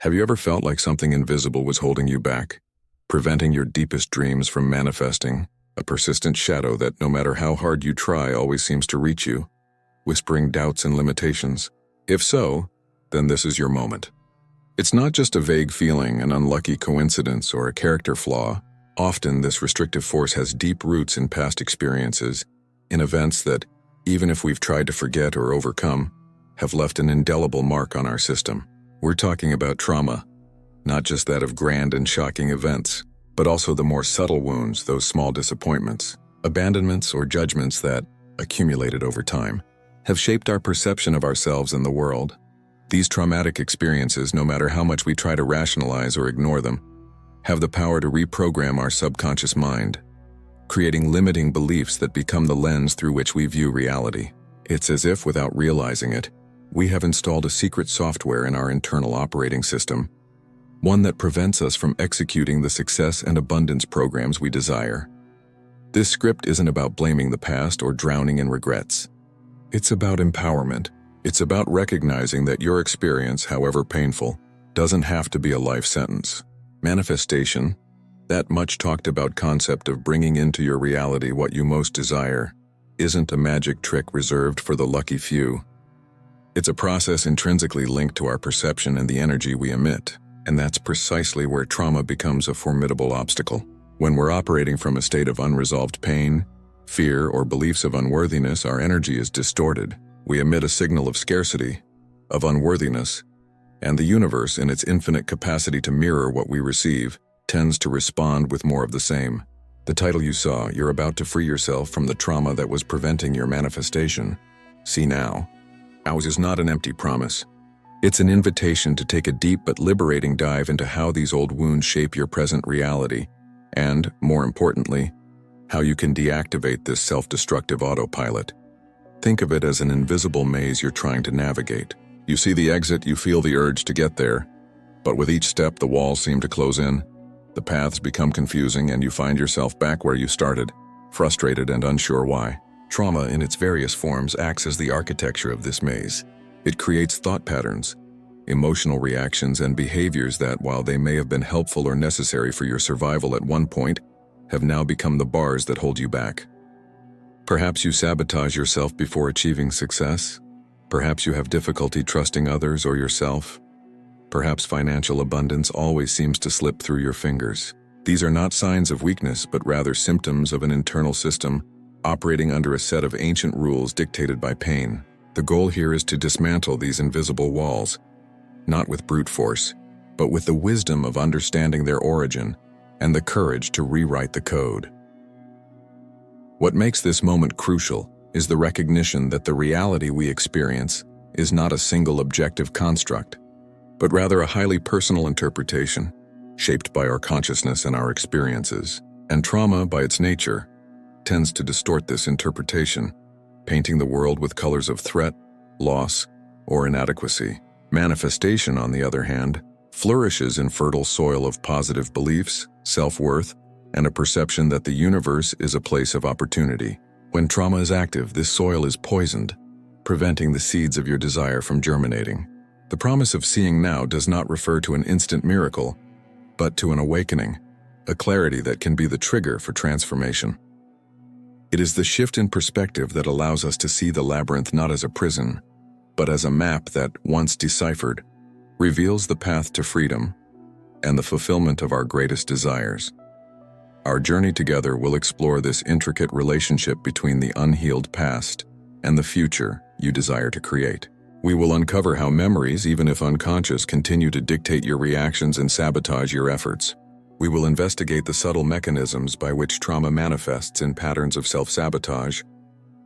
Have you ever felt like something invisible was holding you back, preventing your deepest dreams from manifesting, a persistent shadow that no matter how hard you try always seems to reach you, whispering doubts and limitations? If so, then this is your moment. It's not just a vague feeling, an unlucky coincidence, or a character flaw. Often this restrictive force has deep roots in past experiences, in events that, even if we've tried to forget or overcome, have left an indelible mark on our system. We're talking about trauma, not just that of grand and shocking events, but also the more subtle wounds, those small disappointments, abandonments, or judgments that, accumulated over time, have shaped our perception of ourselves and the world. These traumatic experiences, no matter how much we try to rationalize or ignore them, have the power to reprogram our subconscious mind, creating limiting beliefs that become the lens through which we view reality. It's as if, without realizing it, we have installed a secret software in our internal operating system, one that prevents us from executing the success and abundance programs we desire. This script isn't about blaming the past or drowning in regrets. It's about empowerment. It's about recognizing that your experience, however painful, doesn't have to be a life sentence. Manifestation, that much talked about concept of bringing into your reality what you most desire, isn't a magic trick reserved for the lucky few. It's a process intrinsically linked to our perception and the energy we emit, and that's precisely where trauma becomes a formidable obstacle. When we're operating from a state of unresolved pain, fear, or beliefs of unworthiness, our energy is distorted. We emit a signal of scarcity, of unworthiness, and the universe, in its infinite capacity to mirror what we receive, tends to respond with more of the same. The title you saw, "You're about to free yourself from the trauma that was preventing your manifestation. See now." Ours is not an empty promise. It's an invitation to take a deep but liberating dive into how these old wounds shape your present reality, and, more importantly, how you can deactivate this self-destructive autopilot. Think of it as an invisible maze you're trying to navigate. You see the exit, you feel the urge to get there, but with each step the walls seem to close in, the paths become confusing, and you find yourself back where you started, frustrated and unsure why. Trauma in its various forms acts as the architecture of this maze. It creates thought patterns, emotional reactions, and behaviors that, while they may have been helpful or necessary for your survival at one point, have now become the bars that hold you back. Perhaps you sabotage yourself before achieving success. Perhaps you have difficulty trusting others or yourself. Perhaps financial abundance always seems to slip through your fingers. These are not signs of weakness, but rather symptoms of an internal system operating under a set of ancient rules dictated by pain. The goal here is to dismantle these invisible walls, not with brute force, but with the wisdom of understanding their origin and the courage to rewrite the code. What makes this moment crucial is the recognition that the reality we experience is not a single objective construct, but rather a highly personal interpretation, shaped by our consciousness and our experiences. And trauma, by its nature, tends to distort this interpretation, painting the world with colors of threat, loss, or inadequacy. Manifestation, on the other hand, flourishes in fertile soil of positive beliefs, self-worth, and a perception that the universe is a place of opportunity. When trauma is active, this soil is poisoned, preventing the seeds of your desire from germinating. The promise of seeing now does not refer to an instant miracle, but to an awakening, a clarity that can be the trigger for transformation. It is the shift in perspective that allows us to see the labyrinth not as a prison, but as a map that, once deciphered, reveals the path to freedom and the fulfillment of our greatest desires. Our journey together will explore this intricate relationship between the unhealed past and the future you desire to create. We will uncover how memories, even if unconscious, continue to dictate your reactions and sabotage your efforts. We will investigate the subtle mechanisms by which trauma manifests in patterns of self-sabotage,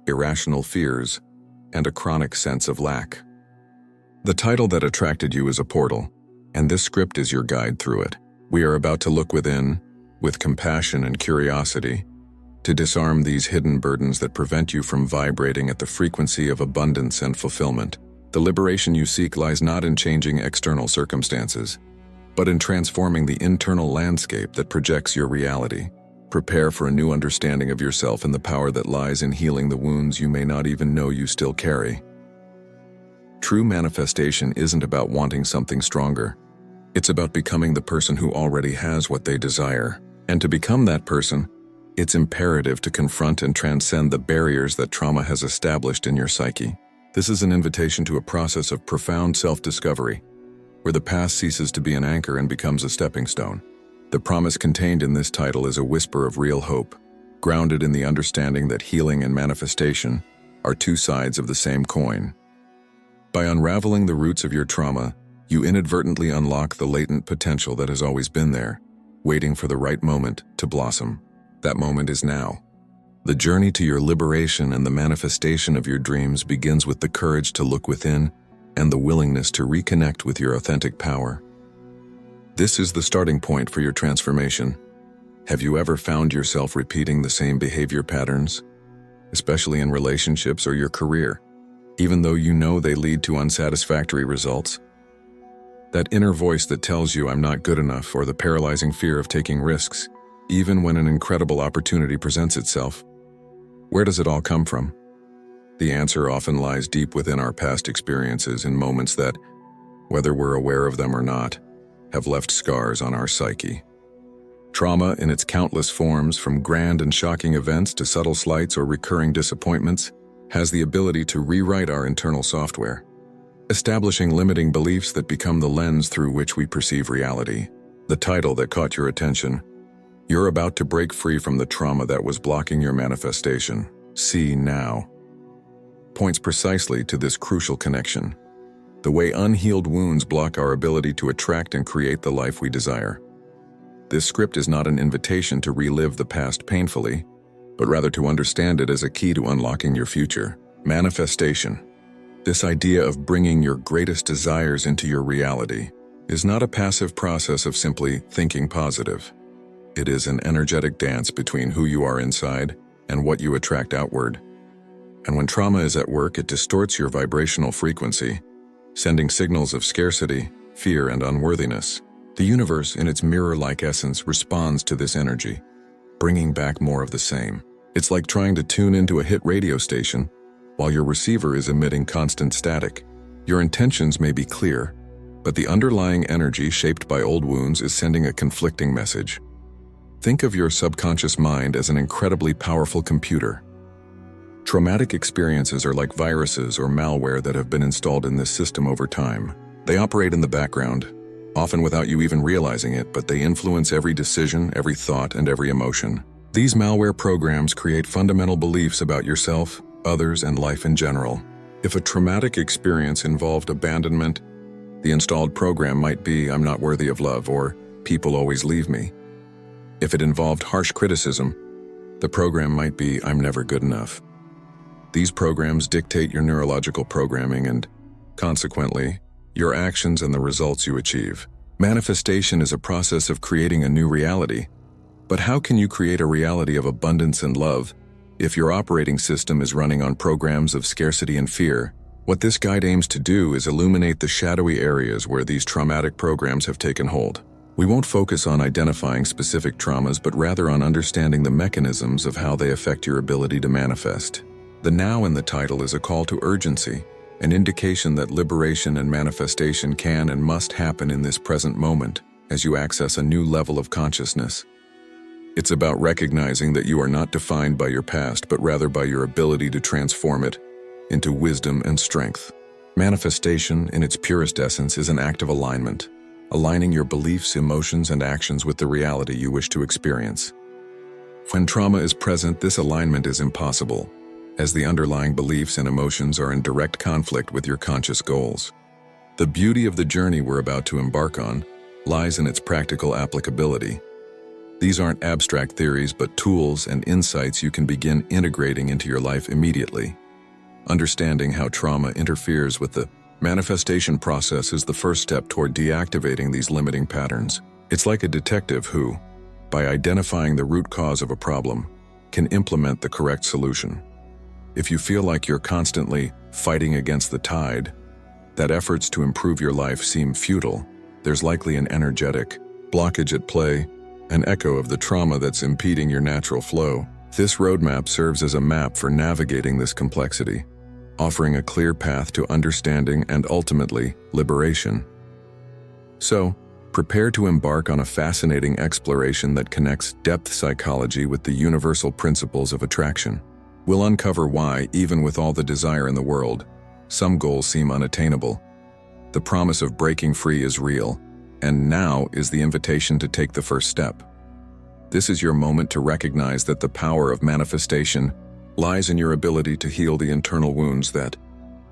irrational fears, and a chronic sense of lack. The title that attracted you is a portal, and this script is your guide through it. We are about to look within, with compassion and curiosity, to disarm these hidden burdens that prevent you from vibrating at the frequency of abundance and fulfillment. The liberation you seek lies not in changing external circumstances, but in transforming the internal landscape that projects your reality. Prepare for a new understanding of yourself and the power that lies in healing the wounds you may not even know you still carry. True manifestation isn't about wanting something stronger. It's about becoming the person who already has what they desire. And to become that person, it's imperative to confront and transcend the barriers that trauma has established in your psyche. This is an invitation to a process of profound self-discovery, where the past ceases to be an anchor and becomes a stepping stone. The promise contained in this title is a whisper of real hope, grounded in the understanding that healing and manifestation are two sides of the same coin. By unraveling the roots of your trauma, you inadvertently unlock the latent potential that has always been there, waiting for the right moment to blossom. That moment is now. The journey to your liberation and the manifestation of your dreams begins with the courage to look within and the willingness to reconnect with your authentic power. This is the starting point for your transformation. Have you ever found yourself repeating the same behavior patterns, especially in relationships or your career, even though you know they lead to unsatisfactory results? That inner voice that tells you I'm not good enough, or the paralyzing fear of taking risks, even when an incredible opportunity presents itself. Where does it all come from? The answer often lies deep within our past experiences, in moments that, whether we're aware of them or not, have left scars on our psyche. Trauma, in its countless forms, from grand and shocking events to subtle slights or recurring disappointments, has the ability to rewrite our internal software, establishing limiting beliefs that become the lens through which we perceive reality. The title that caught your attention: You're about to break free from the trauma that was blocking your manifestation. See now. Points precisely to this crucial connection: the way unhealed wounds block our ability to attract and create the life we desire. This script is not an invitation to relive the past painfully, but rather to understand it as a key to unlocking your future. Manifestation. This idea of bringing your greatest desires into your reality is not a passive process of simply thinking positive. It is an energetic dance between who you are inside and what you attract outward. And when trauma is at work, it distorts your vibrational frequency, sending signals of scarcity, fear, and unworthiness. The universe, in its mirror-like essence, responds to this energy, bringing back more of the same. It's like trying to tune into a hit radio station while your receiver is emitting constant static. Your intentions may be clear, but the underlying energy shaped by old wounds is sending a conflicting message. Think of your subconscious mind as an incredibly powerful computer. Traumatic experiences are like viruses or malware that have been installed in this system over time. They operate in the background, often without you even realizing it, but they influence every decision, every thought, and every emotion. These malware programs create fundamental beliefs about yourself, others, and life in general. If a traumatic experience involved abandonment, the installed program might be, I'm not worthy of love, or people always leave me. If it involved harsh criticism, the program might be, I'm never good enough. These programs dictate your neurological programming and, consequently, your actions and the results you achieve. Manifestation is a process of creating a new reality. But how can you create a reality of abundance and love if your operating system is running on programs of scarcity and fear? What this guide aims to do is illuminate the shadowy areas where these traumatic programs have taken hold. We won't focus on identifying specific traumas, but rather on understanding the mechanisms of how they affect your ability to manifest. The now in the title is a call to urgency, an indication that liberation and manifestation can and must happen in this present moment as you access a new level of consciousness. It's about recognizing that you are not defined by your past, but rather by your ability to transform it into wisdom and strength. Manifestation, in its purest essence, is an act of alignment, aligning your beliefs, emotions, and actions with the reality you wish to experience. When trauma is present, this alignment is impossible, as the underlying beliefs and emotions are in direct conflict with your conscious goals. The beauty of the journey we're about to embark on lies in its practical applicability. These aren't abstract theories, but tools and insights you can begin integrating into your life immediately. Understanding how trauma interferes with the manifestation process is the first step toward deactivating these limiting patterns. It's like a detective who, by identifying the root cause of a problem, can implement the correct solution. If you feel like you're constantly fighting against the tide, that efforts to improve your life seem futile, there's likely an energetic blockage at play, an echo of the trauma that's impeding your natural flow. This roadmap serves as a map for navigating this complexity, offering a clear path to understanding and ultimately liberation. So, Prepare to embark on a fascinating exploration that connects depth psychology with the universal principles of attraction. We'll uncover why, even with all the desire in the world, some goals seem unattainable. The promise of breaking free is real, and now is the invitation to take the first step. This is your moment to recognize that the power of manifestation lies in your ability to heal the internal wounds that,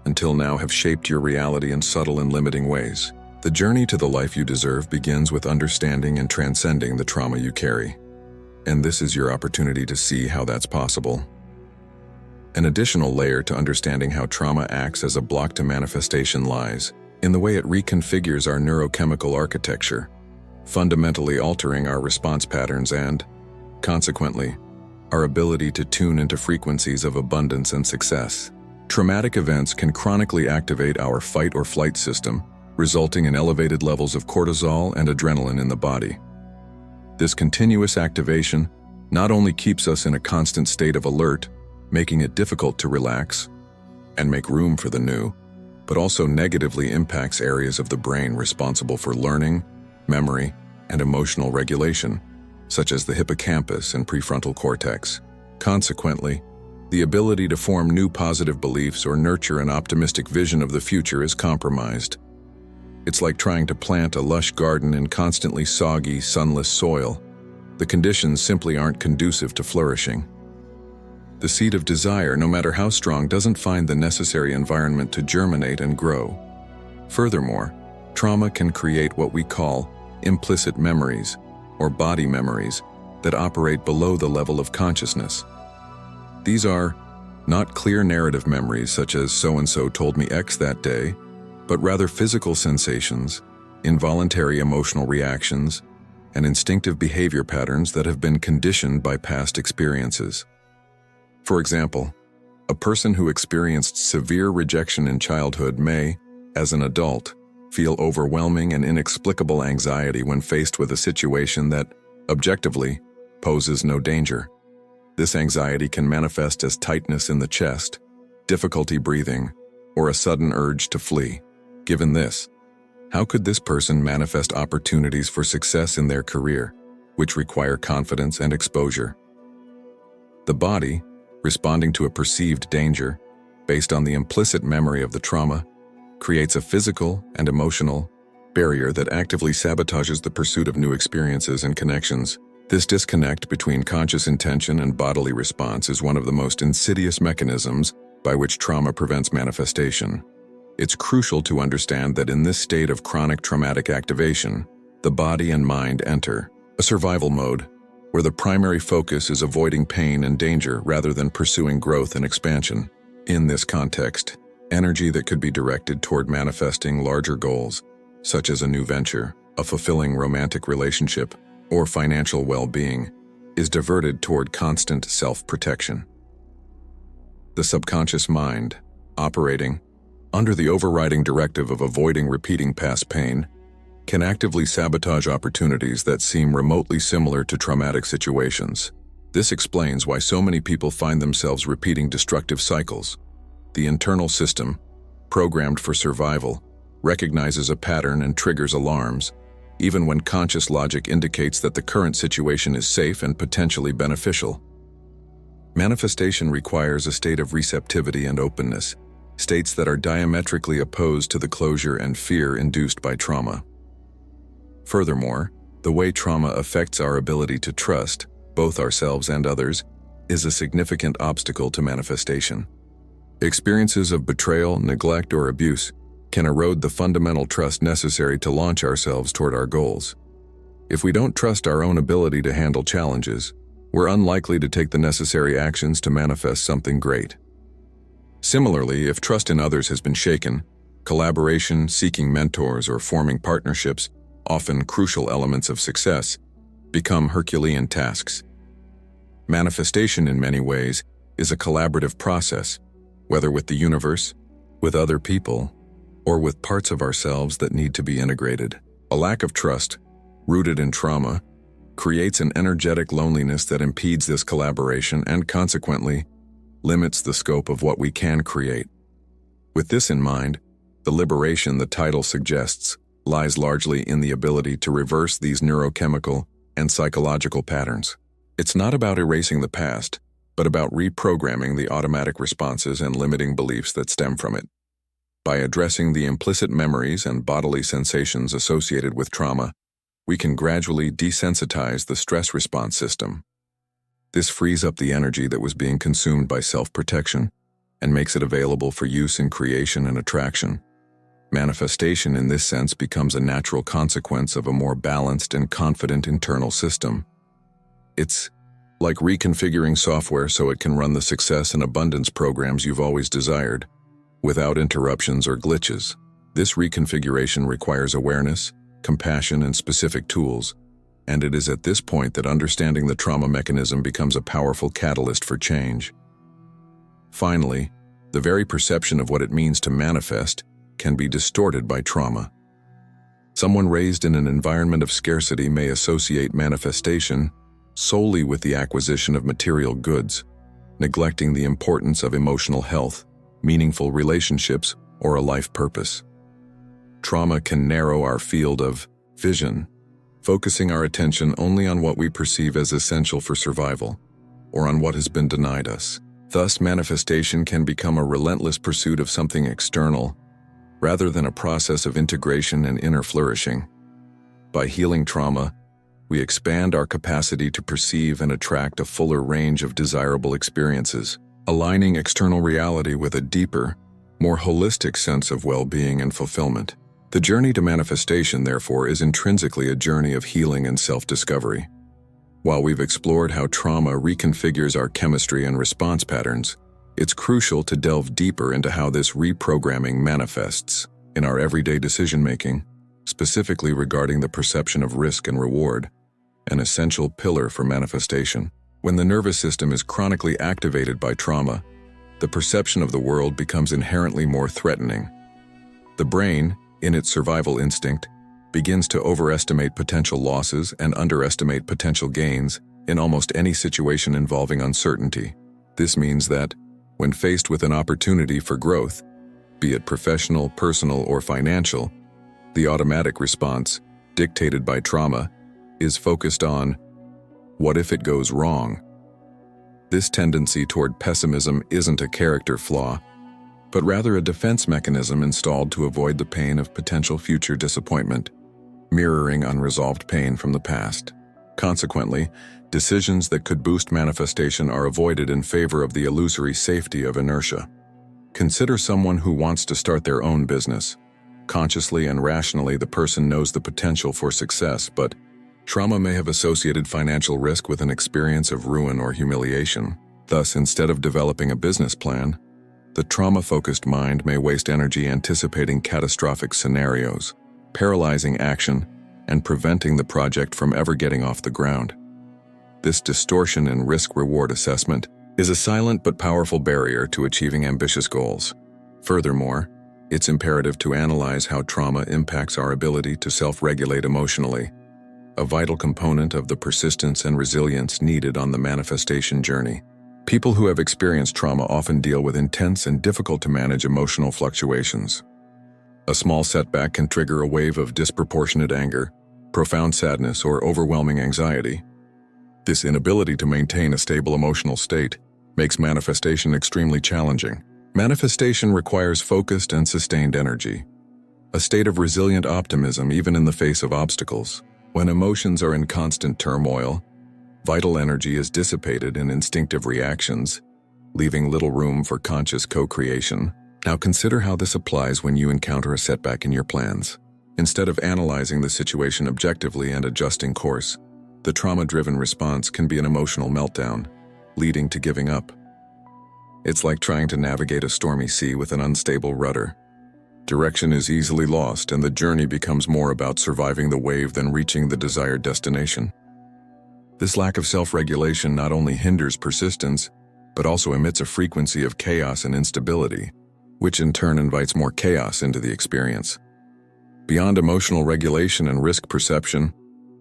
until now, have shaped your reality in subtle and limiting ways. The journey to the life you deserve begins with understanding and transcending the trauma you carry. And this is your opportunity to see how that's possible. An additional layer to understanding how trauma acts as a block to manifestation lies in the way it reconfigures our neurochemical architecture, fundamentally altering our response patterns and, consequently, our ability to tune into frequencies of abundance and success. Traumatic events can chronically activate our fight or flight system, resulting in elevated levels of cortisol and adrenaline in the body. This continuous activation not only keeps us in a constant state of alert, making it difficult to relax and make room for the new, but also negatively impacts areas of the brain responsible for learning, memory, and emotional regulation, such as the hippocampus and prefrontal cortex. Consequently, the ability to form new positive beliefs or nurture an optimistic vision of the future is compromised. It's like trying to plant a lush garden in constantly soggy, sunless soil. The conditions simply aren't conducive to flourishing. The seed of desire, no matter how strong, doesn't find the necessary environment to germinate and grow. Furthermore, trauma can create what we call implicit memories, or body memories, that operate below the level of consciousness. These are not clear narrative memories such as so-and-so told me X that day, but rather physical sensations, involuntary emotional reactions, and instinctive behavior patterns that have been conditioned by past experiences. For example, a person who experienced severe rejection in childhood may, as an adult, feel overwhelming and inexplicable anxiety when faced with a situation that, objectively, poses no danger. This anxiety can manifest as tightness in the chest, difficulty breathing, or a sudden urge to flee. Given this, how could this person manifest opportunities for success in their career, which require confidence and exposure? The body, responding to a perceived danger, based on the implicit memory of the trauma, creates a physical and emotional barrier that actively sabotages the pursuit of new experiences and connections. This disconnect between conscious intention and bodily response is one of the most insidious mechanisms by which trauma prevents manifestation. It's crucial to understand that in this state of chronic traumatic activation, the body and mind enter a survival mode, where the primary focus is avoiding pain and danger rather than pursuing growth and expansion. In this context, energy that could be directed toward manifesting larger goals, such as a new venture, a fulfilling romantic relationship, or financial well-being, is diverted toward constant self-protection. The subconscious mind, operating under the overriding directive of avoiding repeating past pain, can actively sabotage opportunities that seem remotely similar to traumatic situations. This explains why so many people find themselves repeating destructive cycles. The internal system, programmed for survival, recognizes a pattern and triggers alarms, even when conscious logic indicates that the current situation is safe and potentially beneficial. Manifestation requires a state of receptivity and openness, states that are diametrically opposed to the closure and fear induced by trauma. Furthermore, the way trauma affects our ability to trust, both ourselves and others, is a significant obstacle to manifestation. Experiences of betrayal, neglect, or abuse can erode the fundamental trust necessary to launch ourselves toward our goals. If we don't trust our own ability to handle challenges, we're unlikely to take the necessary actions to manifest something great. Similarly, if trust in others has been shaken, collaboration, seeking mentors, or forming partnerships, often crucial elements of success, become Herculean tasks. Manifestation, in many ways, is a collaborative process, whether with the universe, with other people, or with parts of ourselves that need to be integrated. A lack of trust, rooted in trauma, creates an energetic loneliness that impedes this collaboration and, consequently, limits the scope of what we can create. With this in mind, the liberation the title suggests lies largely in the ability to reverse these neurochemical and psychological patterns. It's not about erasing the past, but about reprogramming the automatic responses and limiting beliefs that stem from it. By addressing the implicit memories and bodily sensations associated with trauma, we can gradually desensitize the stress response system. This frees up the energy that was being consumed by self-protection and makes it available for use in creation and attraction. Manifestation in this sense becomes a natural consequence of a more balanced and confident internal system. It's like reconfiguring software so it can run the success and abundance programs you've always desired, without interruptions or glitches. This reconfiguration requires awareness, compassion, and specific tools, and it is at this point that understanding the trauma mechanism becomes a powerful catalyst for change. Finally, the very perception of what it means to manifest can be distorted by trauma. Someone raised in an environment of scarcity may associate manifestation solely with the acquisition of material goods, neglecting the importance of emotional health, meaningful relationships, or a life purpose. Trauma can narrow our field of vision, focusing our attention only on what we perceive as essential for survival, or on what has been denied us. Thus, manifestation can become a relentless pursuit of something external, rather than a process of integration and inner flourishing. By healing trauma, we expand our capacity to perceive and attract a fuller range of desirable experiences, aligning external reality with a deeper, more holistic sense of well-being and fulfillment. The journey to manifestation, therefore, is intrinsically a journey of healing and self-discovery. While we've explored how trauma reconfigures our chemistry and response patterns, it's crucial to delve deeper into how this reprogramming manifests in our everyday decision-making, specifically regarding the perception of risk and reward, an essential pillar for manifestation. When the nervous system is chronically activated by trauma, the perception of the world becomes inherently more threatening. The brain, in its survival instinct, begins to overestimate potential losses and underestimate potential gains in almost any situation involving uncertainty. This means that, when faced with an opportunity for growth, be it professional, personal, or financial, the automatic response, dictated by trauma, is focused on, what if it goes wrong? This tendency toward pessimism isn't a character flaw, but rather a defense mechanism installed to avoid the pain of potential future disappointment, mirroring unresolved pain from the past. Consequently, decisions that could boost manifestation are avoided in favor of the illusory safety of inertia. Consider someone who wants to start their own business. Consciously and rationally, the person knows the potential for success, but trauma may have associated financial risk with an experience of ruin or humiliation. Thus, instead of developing a business plan, the trauma-focused mind may waste energy anticipating catastrophic scenarios, paralyzing action, and preventing the project from ever getting off the ground. This distortion in risk-reward assessment is a silent but powerful barrier to achieving ambitious goals. Furthermore, it's imperative to analyze how trauma impacts our ability to self-regulate emotionally, a vital component of the persistence and resilience needed on the manifestation journey. People who have experienced trauma often deal with intense and difficult-to-manage emotional fluctuations. A small setback can trigger a wave of disproportionate anger, profound sadness, or overwhelming anxiety. This inability to maintain a stable emotional state makes manifestation extremely challenging. Manifestation requires focused and sustained energy, a state of resilient optimism even in the face of obstacles. When emotions are in constant turmoil, vital energy is dissipated in instinctive reactions, leaving little room for conscious co-creation. Now consider how this applies when you encounter a setback in your plans. Instead of analyzing the situation objectively and adjusting course, the trauma-driven response can be an emotional meltdown, leading to giving up. It's like trying to navigate a stormy sea with an unstable rudder. Direction is easily lost, and the journey becomes more about surviving the wave than reaching the desired destination. This lack of self-regulation not only hinders persistence, but also emits a frequency of chaos and instability, which in turn invites more chaos into the experience. Beyond emotional regulation and risk perception,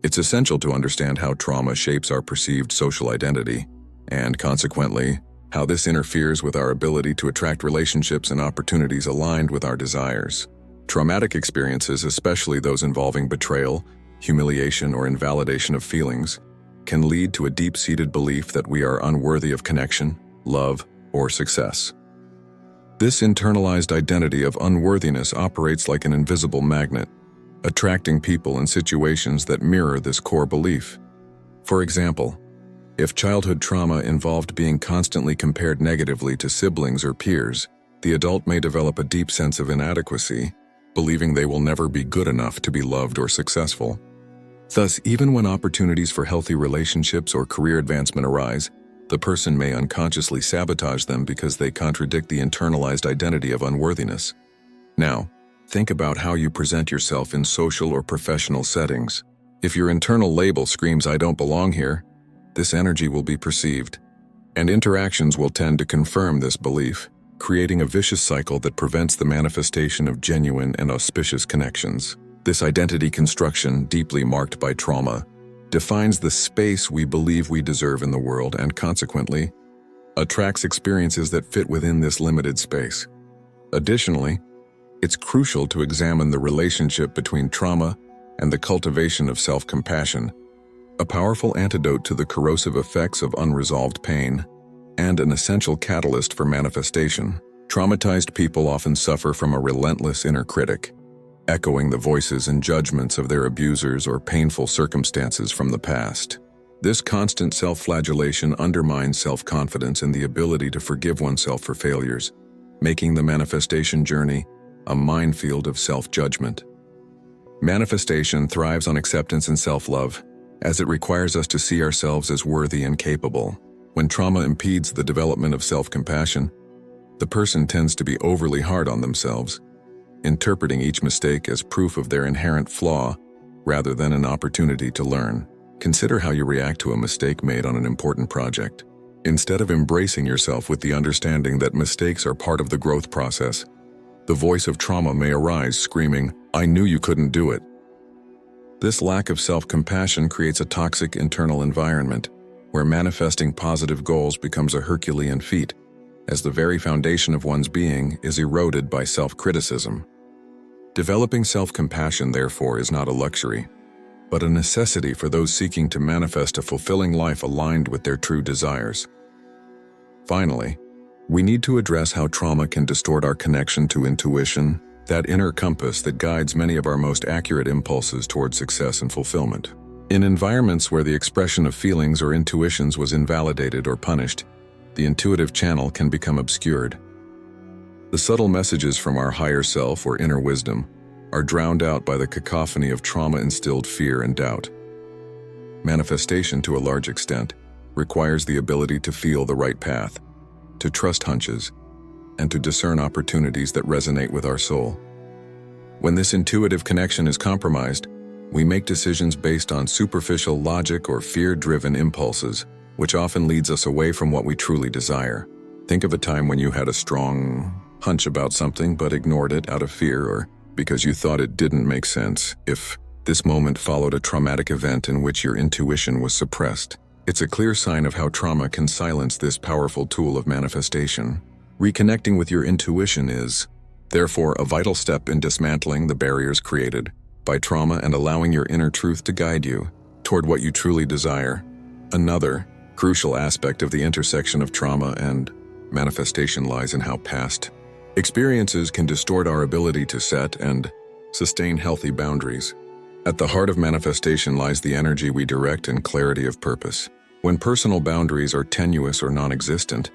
it's essential to understand how trauma shapes our perceived social identity, and consequently, how this interferes with our ability to attract relationships and opportunities aligned with our desires. Traumatic experiences, especially those involving betrayal, humiliation, or invalidation of feelings, can lead to a deep-seated belief that we are unworthy of connection, love, or success. This internalized identity of unworthiness operates like an invisible magnet, attracting people and situations that mirror this core belief. For example, if childhood trauma involved being constantly compared negatively to siblings or peers, the adult may develop a deep sense of inadequacy, believing they will never be good enough to be loved or successful. Thus, even when opportunities for healthy relationships or career advancement arise, the person may unconsciously sabotage them because they contradict the internalized identity of unworthiness. Now, think about how you present yourself in social or professional settings. If your internal label screams, "I don't belong here," this energy will be perceived, and interactions will tend to confirm this belief, creating a vicious cycle that prevents the manifestation of genuine and auspicious connections. This identity construction, deeply marked by trauma, defines the space we believe we deserve in the world and, consequently, attracts experiences that fit within this limited space. Additionally, it's crucial to examine the relationship between trauma and the cultivation of self-compassion, a powerful antidote to the corrosive effects of unresolved pain, and an essential catalyst for manifestation. Traumatized people often suffer from a relentless inner critic, echoing the voices and judgments of their abusers or painful circumstances from the past. This constant self-flagellation undermines self-confidence and the ability to forgive oneself for failures, making the manifestation journey a minefield of self-judgment. Manifestation thrives on acceptance and self-love, as it requires us to see ourselves as worthy and capable. When trauma impedes the development of self-compassion, the person tends to be overly hard on themselves, interpreting each mistake as proof of their inherent flaw rather than an opportunity to learn. Consider how you react to a mistake made on an important project. Instead of embracing yourself with the understanding that mistakes are part of the growth process, the voice of trauma may arise screaming, "I knew you couldn't do it." This lack of self-compassion creates a toxic internal environment where manifesting positive goals becomes a Herculean feat, as the very foundation of one's being is eroded by self-criticism. Developing self-compassion, therefore, is not a luxury, but a necessity for those seeking to manifest a fulfilling life aligned with their true desires. Finally, we need to address how trauma can distort our connection to intuition, that inner compass that guides many of our most accurate impulses toward success and fulfillment. In environments where the expression of feelings or intuitions was invalidated or punished, the intuitive channel can become obscured. The subtle messages from our higher self or inner wisdom are drowned out by the cacophony of trauma-instilled fear and doubt. Manifestation, to a large extent, requires the ability to feel the right path, to trust hunches, and to discern opportunities that resonate with our soul. When this intuitive connection is compromised, we make decisions based on superficial logic or fear-driven impulses, which often leads us away from what we truly desire. Think of a time when you had a strong hunch about something but ignored it out of fear or because you thought it didn't make sense. If this moment followed a traumatic event in which your intuition was suppressed, it's a clear sign of how trauma can silence this powerful tool of manifestation. Reconnecting with your intuition is, therefore, a vital step in dismantling the barriers created by trauma and allowing your inner truth to guide you toward what you truly desire. Another crucial aspect of the intersection of trauma and manifestation lies in how past experiences can distort our ability to set and sustain healthy boundaries. At the heart of manifestation lies the energy we direct and clarity of purpose. When personal boundaries are tenuous or non-existent,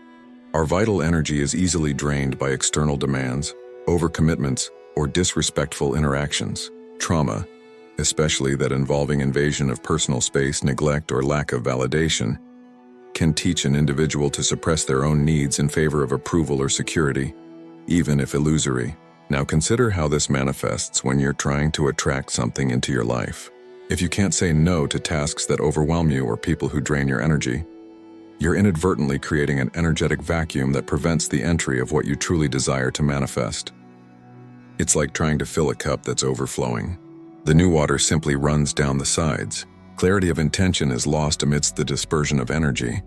our vital energy is easily drained by external demands, overcommitments, or disrespectful interactions. Trauma, especially that involving invasion of personal space, neglect, or lack of validation, can teach an individual to suppress their own needs in favor of approval or security, even if illusory. Now consider how this manifests when you're trying to attract something into your life. If you can't say no to tasks that overwhelm you or people who drain your energy, you're inadvertently creating an energetic vacuum that prevents the entry of what you truly desire to manifest. It's like trying to fill a cup that's overflowing. The new water simply runs down the sides. Clarity of intention is lost amidst the dispersion of energy,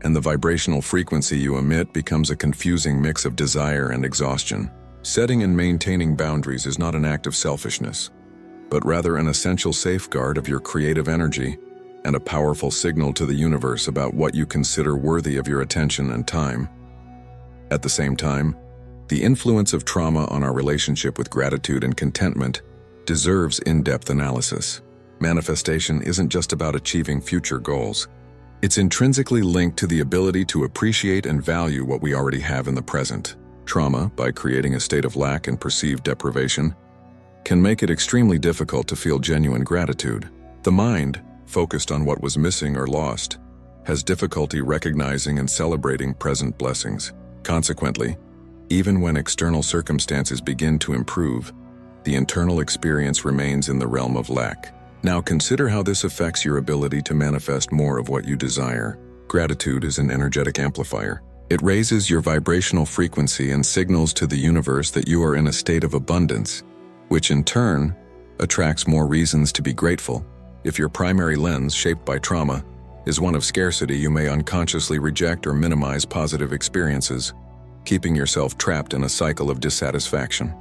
and the vibrational frequency you emit becomes a confusing mix of desire and exhaustion. Setting and maintaining boundaries is not an act of selfishness, but rather an essential safeguard of your creative energy and a powerful signal to the universe about what you consider worthy of your attention and time. At the same time, the influence of trauma on our relationship with gratitude and contentment deserves in-depth analysis. Manifestation isn't just about achieving future goals. It's intrinsically linked to the ability to appreciate and value what we already have in the present. Trauma, by creating a state of lack and perceived deprivation, can make it extremely difficult to feel genuine gratitude. The mind, focused on what was missing or lost, has difficulty recognizing and celebrating present blessings. Consequently, even when external circumstances begin to improve, the internal experience remains in the realm of lack. Now consider how this affects your ability to manifest more of what you desire. Gratitude is an energetic amplifier. It raises your vibrational frequency and signals to the universe that you are in a state of abundance, which in turn attracts more reasons to be grateful. If your primary lens, shaped by trauma, is one of scarcity, you may unconsciously reject or minimize positive experiences, keeping yourself trapped in a cycle of dissatisfaction.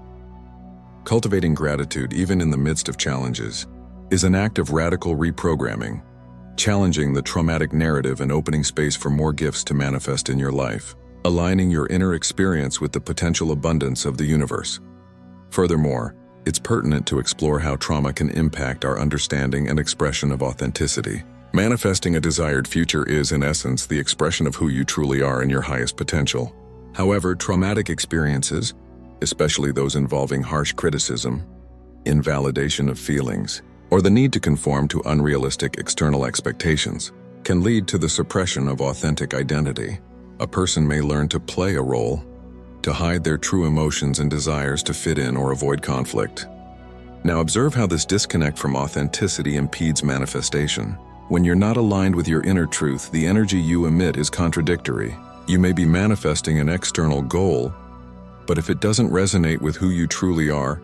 Cultivating gratitude, even in the midst of challenges, is an act of radical reprogramming, challenging the traumatic narrative and opening space for more gifts to manifest in your life, aligning your inner experience with the potential abundance of the universe. Furthermore, it's pertinent to explore how trauma can impact our understanding and expression of authenticity. Manifesting a desired future is, in essence, the expression of who you truly are in your highest potential. However, traumatic experiences, especially those involving harsh criticism, invalidation of feelings, or the need to conform to unrealistic external expectations, can lead to the suppression of authentic identity. A person may learn to play a role, to hide their true emotions and desires to fit in or avoid conflict. Now observe how this disconnect from authenticity impedes manifestation. When you're not aligned with your inner truth, the energy you emit is contradictory. You may be manifesting an external goal, but if it doesn't resonate with who you truly are,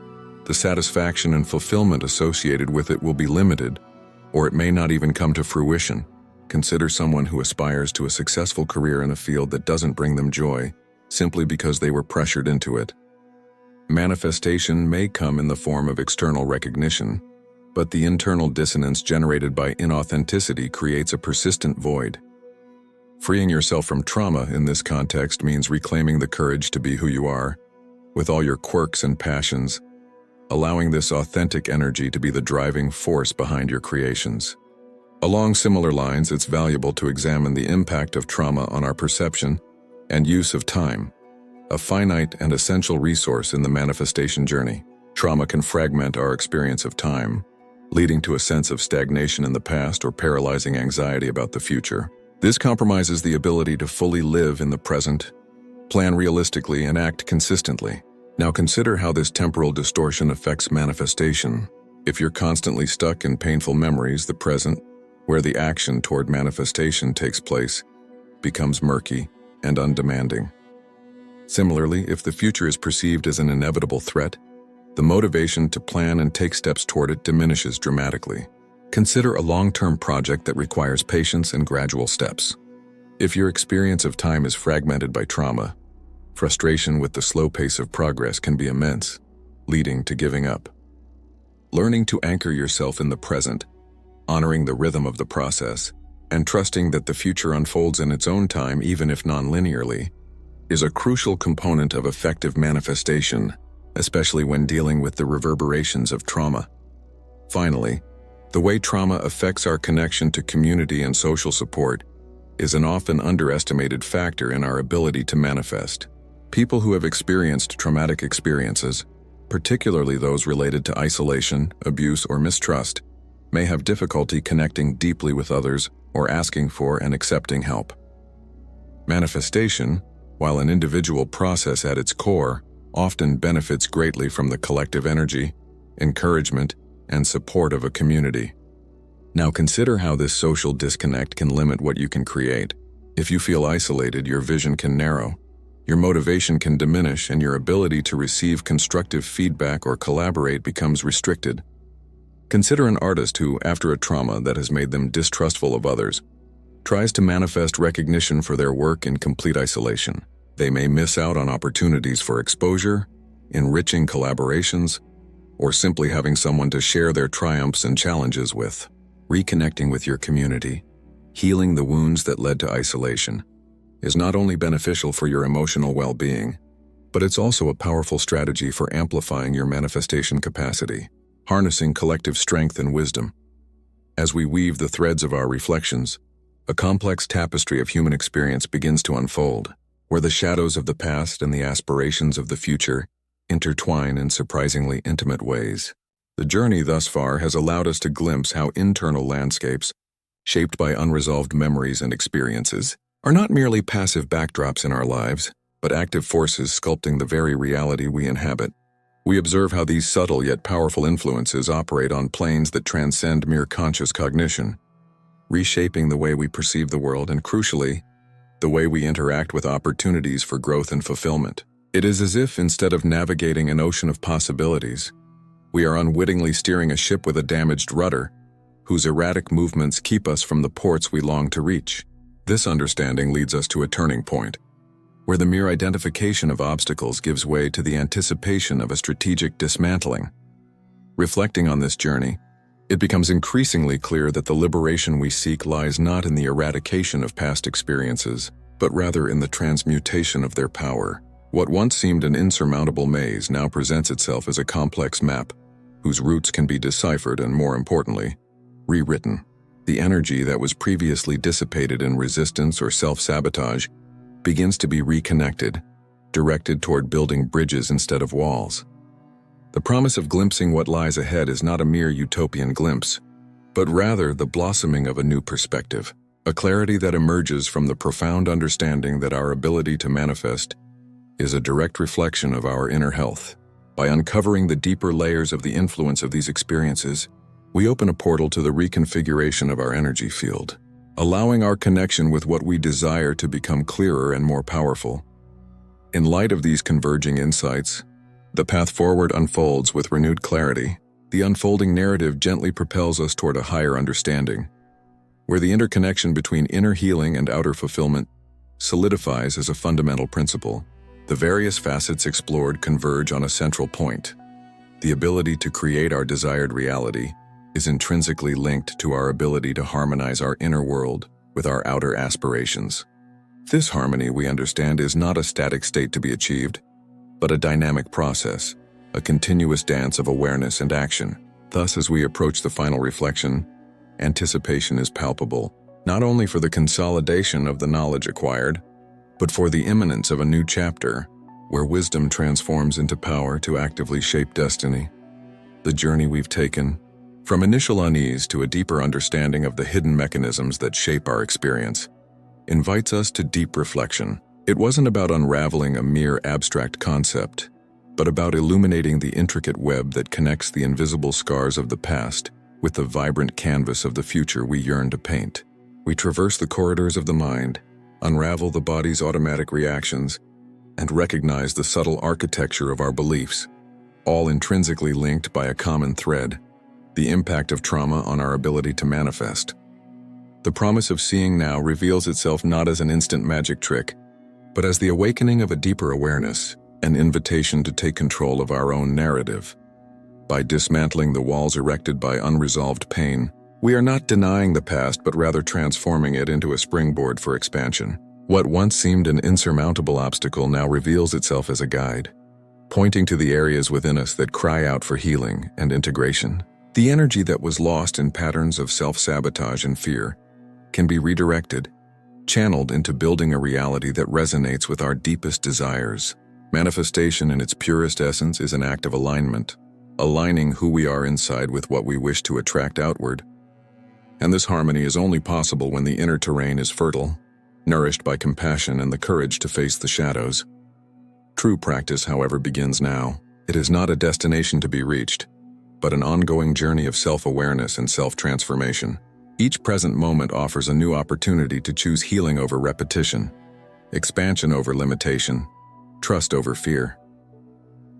the satisfaction and fulfillment associated with it will be limited, or it may not even come to fruition. Consider someone who aspires to a successful career in a field that doesn't bring them joy, simply because they were pressured into it. Manifestation may come in the form of external recognition, but the internal dissonance generated by inauthenticity creates a persistent void. Freeing yourself from trauma in this context means reclaiming the courage to be who you are, with all your quirks and passions, allowing this authentic energy to be the driving force behind your creations. Along similar lines, it's valuable to examine the impact of trauma on our perception and use of time, a finite and essential resource in the manifestation journey. Trauma can fragment our experience of time, leading to a sense of stagnation in the past or paralyzing anxiety about the future. This compromises the ability to fully live in the present, plan realistically, and act consistently. Now consider how this temporal distortion affects manifestation. If you're constantly stuck in painful memories, the present, where the action toward manifestation takes place, becomes murky and undemanding. Similarly, if the future is perceived as an inevitable threat, the motivation to plan and take steps toward it diminishes dramatically. Consider a long-term project that requires patience and gradual steps. If your experience of time is fragmented by trauma, frustration with the slow pace of progress can be immense, leading to giving up. Learning to anchor yourself in the present, honoring the rhythm of the process, and trusting that the future unfolds in its own time, even if non-linearly, is a crucial component of effective manifestation, especially when dealing with the reverberations of trauma. Finally, the way trauma affects our connection to community and social support is an often underestimated factor in our ability to manifest. People who have experienced traumatic experiences, particularly those related to isolation, abuse, or mistrust, may have difficulty connecting deeply with others or asking for and accepting help. Manifestation, while an individual process at its core, often benefits greatly from the collective energy, encouragement, and support of a community. Now consider how this social disconnect can limit what you can create. If you feel isolated, your vision can narrow, your motivation can diminish, and your ability to receive constructive feedback or collaborate becomes restricted. Consider an artist who, after a trauma that has made them distrustful of others, tries to manifest recognition for their work in complete isolation. They may miss out on opportunities for exposure, enriching collaborations, or simply having someone to share their triumphs and challenges with. Reconnecting with your community, healing the wounds that led to isolation, is not only beneficial for your emotional well-being, but it's also a powerful strategy for amplifying your manifestation capacity, harnessing collective strength and wisdom. As we weave the threads of our reflections, a complex tapestry of human experience begins to unfold, where the shadows of the past and the aspirations of the future intertwine in surprisingly intimate ways. The journey thus far has allowed us to glimpse how internal landscapes, shaped by unresolved memories and experiences, are not merely passive backdrops in our lives, but active forces sculpting the very reality we inhabit. We observe how these subtle yet powerful influences operate on planes that transcend mere conscious cognition, reshaping the way we perceive the world and, crucially, the way we interact with opportunities for growth and fulfillment. It is as if, instead of navigating an ocean of possibilities, we are unwittingly steering a ship with a damaged rudder, whose erratic movements keep us from the ports we long to reach. This understanding leads us to a turning point, where the mere identification of obstacles gives way to the anticipation of a strategic dismantling. Reflecting on this journey, it becomes increasingly clear that the liberation we seek lies not in the eradication of past experiences, but rather in the transmutation of their power. What once seemed an insurmountable maze now presents itself as a complex map, whose roots can be deciphered and, more importantly, rewritten. The energy that was previously dissipated in resistance or self-sabotage begins to be reconnected, directed toward building bridges instead of walls. The promise of glimpsing what lies ahead is not a mere utopian glimpse, but rather the blossoming of a new perspective, a clarity that emerges from the profound understanding that our ability to manifest is a direct reflection of our inner health. By uncovering the deeper layers of the influence of these experiences, we open a portal to the reconfiguration of our energy field, allowing our connection with what we desire to become clearer and more powerful. In light of these converging insights, the path forward unfolds with renewed clarity. The unfolding narrative gently propels us toward a higher understanding, where the interconnection between inner healing and outer fulfillment solidifies as a fundamental principle. The various facets explored converge on a central point. The ability to create our desired reality is intrinsically linked to our ability to harmonize our inner world with our outer aspirations. This harmony, we understand, is not a static state to be achieved, but a dynamic process, a continuous dance of awareness and action. Thus, as we approach the final reflection, anticipation is palpable, not only for the consolidation of the knowledge acquired, but for the imminence of a new chapter, where wisdom transforms into power to actively shape destiny. The journey we've taken, from initial unease to a deeper understanding of the hidden mechanisms that shape our experience, invites us to deep reflection. It wasn't about unraveling a mere abstract concept, but about illuminating the intricate web that connects the invisible scars of the past with the vibrant canvas of the future we yearn to paint. We traverse the corridors of the mind, unravel the body's automatic reactions, and recognize the subtle architecture of our beliefs, all intrinsically linked by a common thread: the impact of trauma on our ability to manifest. The promise of seeing now reveals itself not as an instant magic trick, but as the awakening of a deeper awareness, an invitation to take control of our own narrative. By dismantling the walls erected by unresolved pain, we are not denying the past but rather transforming it into a springboard for expansion. What once seemed an insurmountable obstacle now reveals itself as a guide, pointing to the areas within us that cry out for healing and integration. The energy that was lost in patterns of self-sabotage and fear can be redirected, channeled into building a reality that resonates with our deepest desires. Manifestation in its purest essence is an act of alignment, aligning who we are inside with what we wish to attract outward. And this harmony is only possible when the inner terrain is fertile, nourished by compassion and the courage to face the shadows. True practice, however, begins now. It is not a destination to be reached, but an ongoing journey of self-awareness and self-transformation. Each present moment offers a new opportunity to choose healing over repetition, expansion over limitation, trust over fear.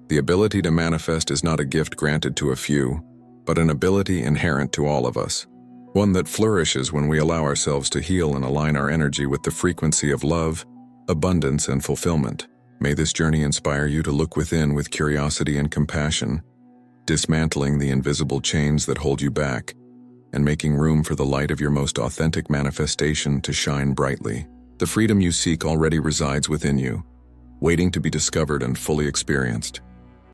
The ability to manifest is not a gift granted to a few, but an ability inherent to all of us, one that flourishes when we allow ourselves to heal and align our energy with the frequency of love, abundance, and fulfillment. May this journey inspire you to look within with curiosity and compassion, dismantling the invisible chains that hold you back, and making room for the light of your most authentic manifestation to shine brightly. The freedom you seek already resides within you, waiting to be discovered and fully experienced.